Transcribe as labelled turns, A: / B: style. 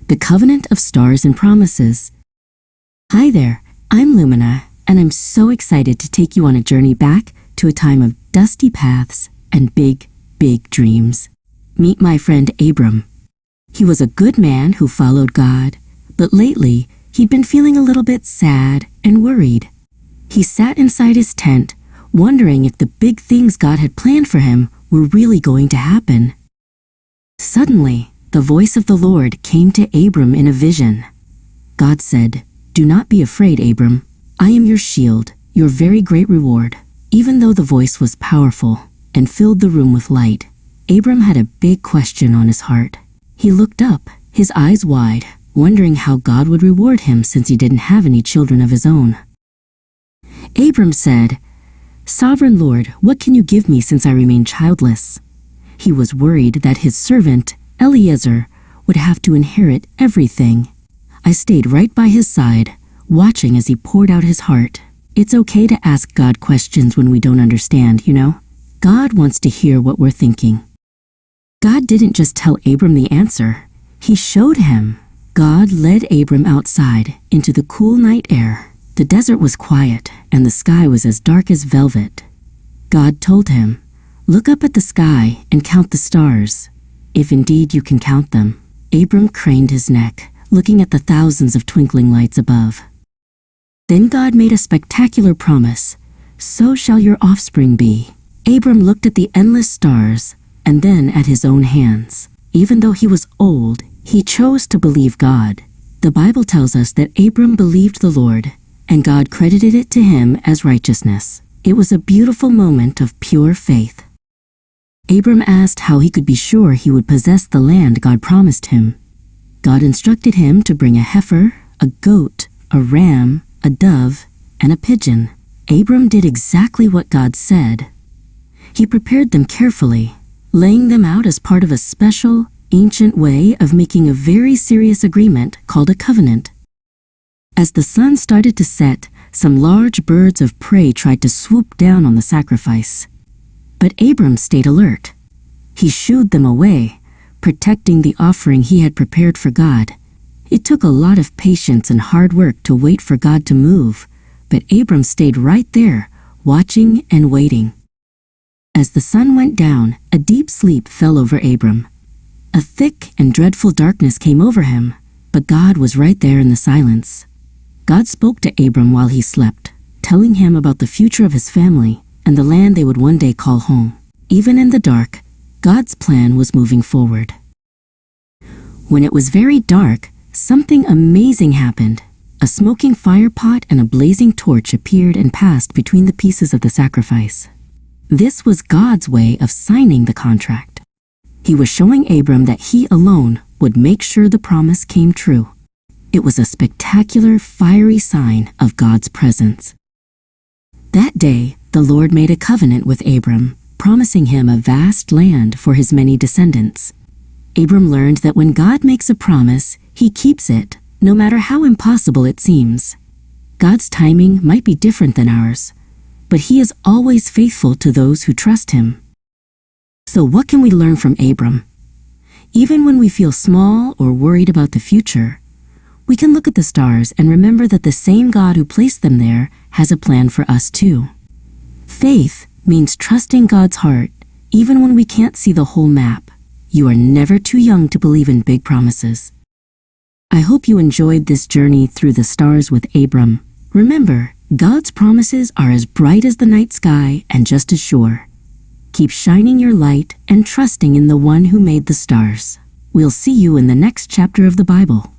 A: The Covenant of Stars and Promises. Hi there, I'm Lumina, and I'm so excited to take you on a journey back to a time of dusty paths and big, big dreams. Meet my friend Abram. He was a good man who followed God, but lately he'd been feeling a little bit sad and worried. He sat inside his tent, wondering if the big things God had planned for him were really going to happen. Suddenly, the voice of the Lord came to Abram in a vision. God said, "Do not be afraid, Abram. I am your shield, your very great reward." Even though the voice was powerful and filled the room with light, Abram had a big question on his heart. He looked up, his eyes wide, wondering how God would reward him since he didn't have any children of his own. Abram said, "Sovereign Lord, what can you give me since I remain childless?" He was worried that his servant, Eliezer, would have to inherit everything. I stayed right by his side, watching as he poured out his heart. It's okay to ask God questions when we don't understand, you know? God wants to hear what we're thinking. God didn't just tell Abram the answer. He showed him. God led Abram outside into the cool night air. The desert was quiet, and the sky was as dark as velvet. God told him, "Look up at the sky and count the stars, if indeed you can count them." Abram craned his neck, looking at the thousands of twinkling lights above. Then God made a spectacular promise, "So shall your offspring be." Abram looked at the endless stars and then at his own hands. Even though he was old, he chose to believe God. The Bible tells us that Abram believed the Lord, and God credited it to him as righteousness. It was a beautiful moment of pure faith. Abram asked how he could be sure he would possess the land God promised him. God instructed him to bring a heifer, a goat, a ram, a dove, and a pigeon. Abram did exactly what God said. He prepared them carefully, laying them out as part of a special, ancient way of making a very serious agreement called a covenant. As the sun started to set, some large birds of prey tried to swoop down on the sacrifice. But Abram stayed alert. He shooed them away, protecting the offering he had prepared for God. It took a lot of patience and hard work to wait for God to move, but Abram stayed right there, watching and waiting. As the sun went down, a deep sleep fell over Abram. A thick and dreadful darkness came over him, but God was right there in the silence. God spoke to Abram while he slept, telling him about the future of his family and the land they would one day call home. Even in the dark, God's plan was moving forward. When it was very dark, something amazing happened. A smoking firepot and a blazing torch appeared and passed between the pieces of the sacrifice. This was God's way of signing the contract. He was showing Abram that he alone would make sure the promise came true. It was a spectacular, fiery sign of God's presence. That day, the Lord made a covenant with Abram, promising him a vast land for his many descendants. Abram learned that when God makes a promise, he keeps it, no matter how impossible it seems. God's timing might be different than ours, but he is always faithful to those who trust him. So what can we learn from Abram? Even when we feel small or worried about the future, we can look at the stars and remember that the same God who placed them there has a plan for us too. Faith means trusting God's heart, even when we can't see the whole map. You are never too young to believe in big promises. I hope you enjoyed this journey through the stars with Abram. Remember, God's promises are as bright as the night sky and just as sure. Keep shining your light and trusting in the one who made the stars. We'll see you in the next chapter of the Bible.